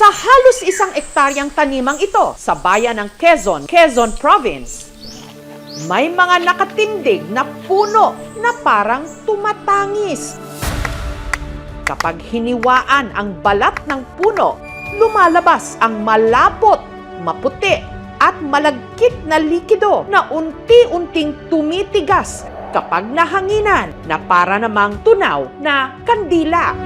Sa halos 1 hektaryang tanimang ito sa bayan ng Quezon, Quezon Province, may mga nakatindig na puno na parang tumatangis. Kapag hiniwaan ang balat ng puno, lumalabas ang malapot, maputi at malagkit na likido na unti-unting tumitigas kapag nahanginan na para namang tunaw na kandila.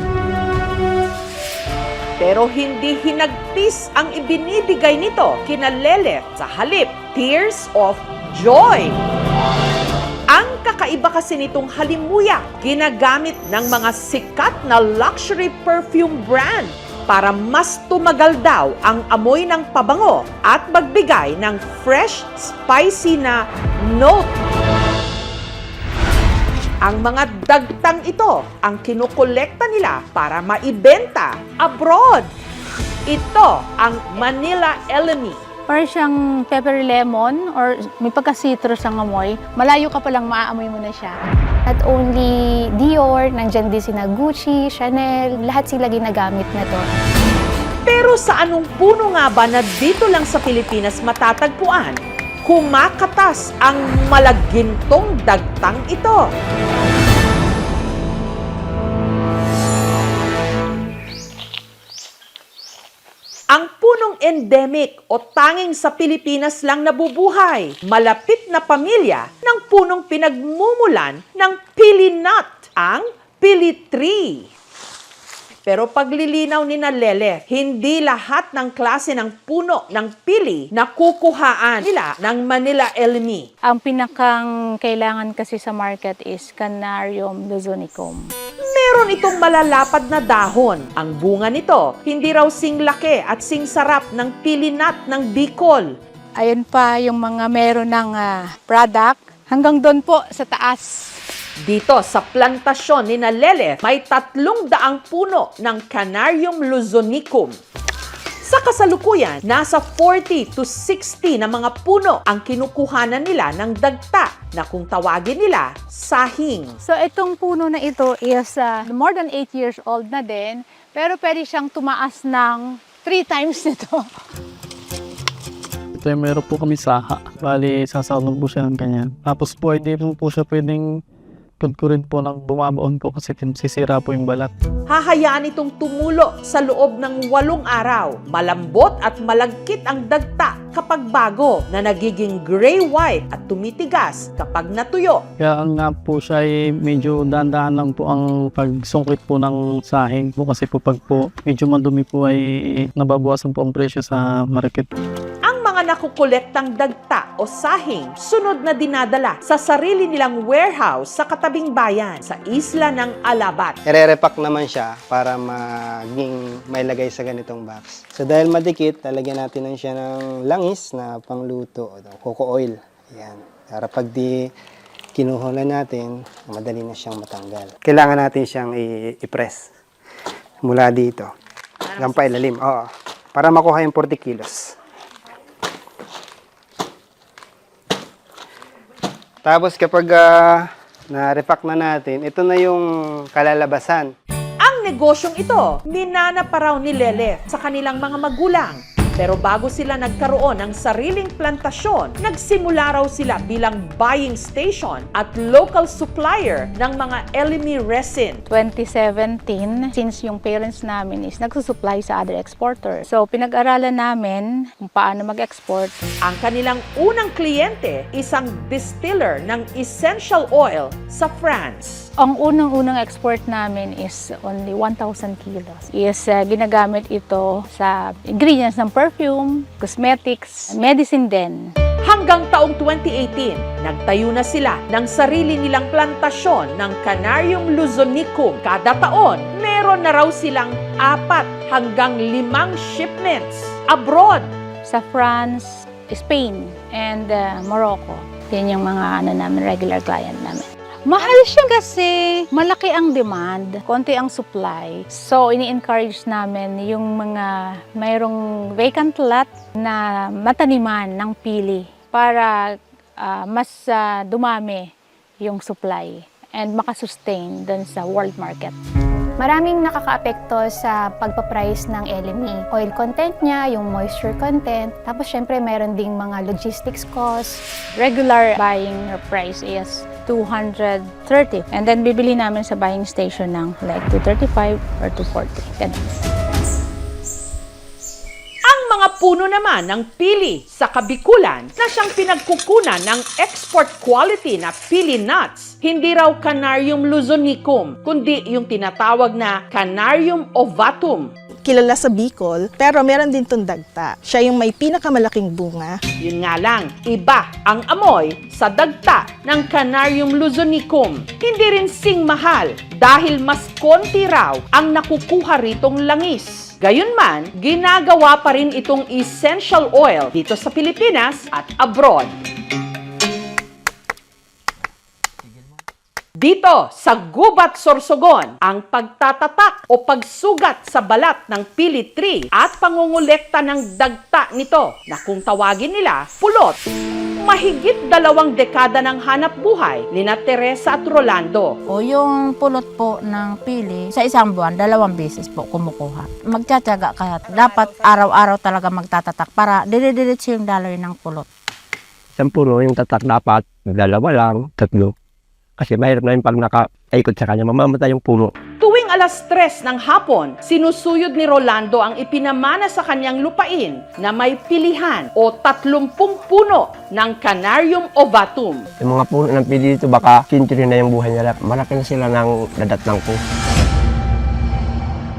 Pero hindi hinagpis ang ibinibigay nito kina Lele, sa halip, tears of joy. Ang kakaiba kasi nitong halimuyak, ginagamit ng mga sikat na luxury perfume brand para mas tumagal daw ang amoy ng pabango at magbigay ng fresh, spicy na note. Ang mga dagtang ito ang kinukolekta nila para maibenta abroad. Ito ang Manila Elemi. Parang siyang pepper lemon or may pagka-citrus ang amoy. Malayo ka palang maaamoy mo na siya. Not only Dior, nandyan din sina Gucci, Chanel, lahat sila ginagamit na to. Pero sa anong puno nga ba na dito lang sa Pilipinas matatagpuan? Kumakatas ang malagintong dagtang ito. Ang punong endemic o tanging sa Pilipinas lang nabubuhay, malapit na pamilya ng punong pinagmumulan ng pili nut, ang pili tree. Pero paglilinaw ni Lele, hindi lahat ng klase ng puno ng pili nakukuhaan nila ng Manila Elemi. Ang pinakang kailangan kasi sa market is Canarium luzonicum. Meron itong malalapad na dahon. Ang bunga nito, hindi raw sing laki at sing sarap ng pili nut ng Bicol. Ayun pa yung mga meron ng product. Hanggang doon po sa taas. Dito sa plantasyon ni Lele, may 300 puno ng Canarium luzonicum. Sa kasalukuyan, nasa 40 to 60 na mga puno ang kinukuhanan nila ng dagta na kung tawagin nila sahing. So itong puno na ito is more than 8 years old na din, pero pwede siyang tumaas ng 3 times nito. Ito yung meron po kami saha. Bali, sasawag po siya ng ganyan. Tapos po, hindi po siya pwedeng kudkurin po ng bumabaon po kasi sisira po yung balat. Hahayaan itong tumulo sa loob ng 8 araw. Malambot at malagkit ang dagta kapag bago na nagiging gray-white at tumitigas kapag natuyo. Kaya ang nga po siya ay medyo dahan-dahan lang po ang pagsungkit po ng sahing po kasi po pag po medyo madumi po ay nababawasan po ang presyo sa market. Mga nakukolektang dagta o sahing, sunod na dinadala sa sarili nilang warehouse sa katabing bayan sa isla ng Alabat. Ire-repack naman siya para maging may lagay sa ganitong box. So dahil madikit, lalagyan natin siya ng langis na pangluto, coco oil. Yan. Para pag di kinuhulan natin, madali na siyang matanggal. Kailangan natin siyang i-press mula dito hanggang pailalim. Oo. Para makuha yung 40 kilos. Tapos kapag na-repack na natin, ito na yung kalalabasan. Ang negosyong ito, minana pa raw ni Lele sa kanilang mga magulang. Pero bago sila nagkaroon ng sariling plantasyon, nagsimula raw sila bilang buying station at local supplier ng mga Elemi resin. 2017, since yung parents namin is nagsusupply sa other exporter. So pinag-aralan namin kung paano mag-export. Ang kanilang unang kliyente, isang distiller ng essential oil sa France. Ang unang-unang export namin is only 1,000 kilos. Ginagamit ito sa ingredients ng perfume, cosmetics, medicine din. Hanggang taong 2018, nagtayo na sila ng sarili nilang plantasyon ng Canarium luzonicum. Kada taon, meron na raw silang 4 hanggang 5 shipments abroad. Sa France, Spain, and Morocco. Yan yung mga regular client namin. Mahal siya kasi malaki ang demand, konti ang supply. So, ini-encourage namin yung mga mayroong vacant lot na mataniman ng pili para mas dumami yung supply and makasustain dun sa world market. Maraming nakakaapekto sa pagpaprice ng LME. Oil content niya, yung moisture content, tapos syempre meron ding mga logistics cost. Regular buying price is 230. And then bibili namin sa buying station ng like 235 or 240. Ganun. Ang mga puno naman ng pili sa Kabikulan na siyang pinagkukunan ng export quality na pili nuts, hindi raw Canarium luzonicum, kundi yung tinatawag na Canarium ovatum. Kilala sa Bicol, pero meron din itong dagta. Siya yung may pinakamalaking bunga. Yun nga lang, iba ang amoy sa dagta ng Canarium luzonicum. Hindi rin sing mahal dahil mas konti raw ang nakukuha ritong langis. Gayunman, ginagawa pa rin itong essential oil dito sa Pilipinas at abroad. Dito sa Gubat, Sorsogon, ang pagtatatak o pagsugat sa balat ng pili tree at pangungulekta ng dagta nito na kung tawagin nila pulot. Mahigit 2 dekada ng hanap buhay ni na Teresa at Rolando. O yung pulot po ng pili, sa isang buwan, 2 beses po kumukuha. Magtsatsaga kaya dapat araw-araw talaga magtatatak para dire-diretso yung daloy ng pulot. Isang puno yung tatak dapat, 2 lang, 3. Kasi mahirap na yung pag nakaikot sa kanya, mamamatay yung puno. Tuwing 3:00 ng hapon, sinusuyod ni Rolando ang ipinamana sa kanyang lupain na may pilihan o 30 puno ng Canarium ovatum. Yung mga puno ng pili dito, baka century na yung buhay nila. Malaki na sila ng dadatlang po.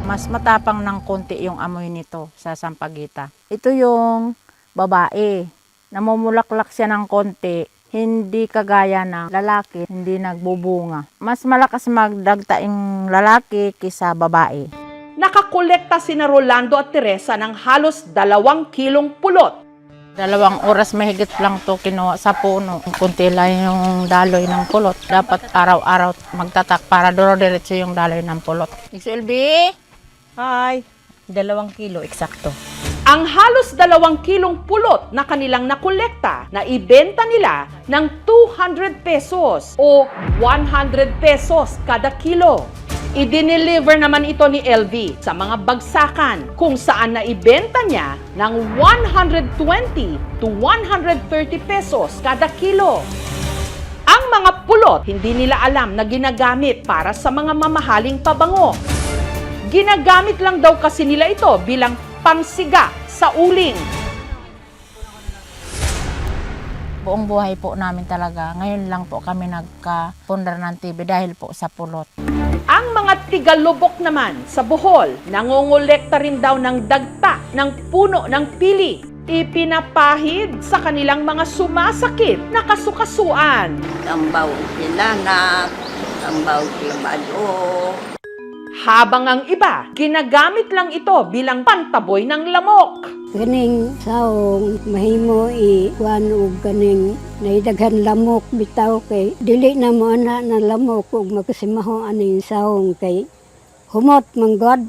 Mas matapang ng konti yung amoy nito sa sampagita. Ito yung babae. Namumulaklak siya ng konti. Hindi kagaya ng lalaki, hindi nagbubunga. Mas malakas magdagtaing lalaki kaysa babae. Nakakolekta sina Rolando at Teresa ng halos 2 kilong pulot. 2 oras mahigit lang to kinuha sa puno. Kunti lang yung daloy ng pulot. Dapat araw-araw magtatak para duro-diretso yung daloy ng pulot. XLB? Hi! 2 kilo, eksakto. Ang halos 2 kilong pulot na kanilang nakolekta na ibenta nila ng 200 pesos o 100 pesos kada kilo. I-deliver naman ito ni LV sa mga bagsakan kung saan na ibenta niya ng 120 to 130 pesos kada kilo. Ang mga pulot hindi nila alam na ginagamit para sa mga mamahaling pabango. Ginagamit lang daw kasi nila ito bilang pangsiga sa uling. Buong buhay po namin talaga. Ngayon lang po kami nagka-pundar ng TV dahil po sa pulot. Ang mga tigalubok naman sa Bohol, nangongolekta rin daw ng dagta ng puno ng pili. Ipinapahid sa kanilang mga sumasakit na kasukasuan. Tambaw sila na, tambaw sila bado. Habang ang iba, ginagamit lang ito bilang pantaboy ng lamok. Ganing saong mahimo i-kuan og ganing naidaghan lamok bitaw kay dili na mo ana na lamok ug magkasimaho aning saong kay humot manggod.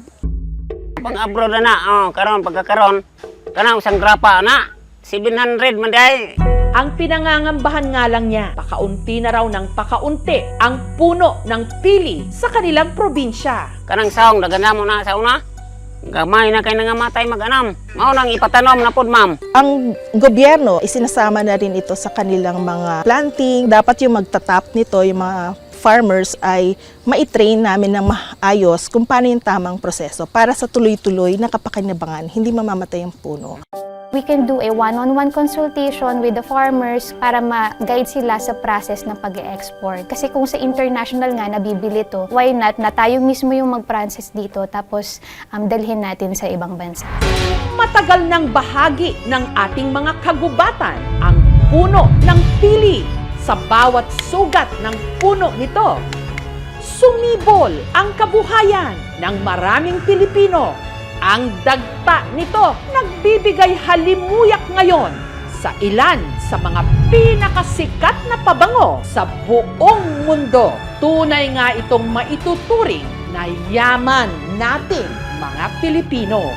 Pag abroad na karon pagkakaron kanang usang grapa na 700 man day. Ang pinangangambahan nga lang niya, pakaunti na raw ng pakaunti ang puno ng pili sa kanilang probinsya. Kanang saong dagan mo na sa una. Gamay na kay nangamatay mag-anam. Mao nang ipatanom na pod, ma'am. Ang gobyerno, isinasama na rin ito sa kanilang mga planting. Dapat yung magtatap nito, yung mga farmers ay maitrain namin ng maayos kung paano yung tamang proseso para sa tuloy-tuloy na kapakinabangan, hindi mamamatay ang puno. We can do a one-on-one consultation with the farmers para ma-guide sila sa process ng pag-export. Kasi kung sa international nga nabibili to, why not na tayo mismo yung mag-process dito tapos dalhin natin sa ibang bansa. Matagal ng bahagi ng ating mga kagubatan ang puno ng pili. Sa bawat sugat ng puno nito, sumibol ang kabuhayan ng maraming Pilipino. Ang dagta nito nagbibigay halimuyak ngayon sa ilan sa mga pinakasikat na pabango sa buong mundo. Tunay nga itong maituturing na yaman natin mga Pilipino.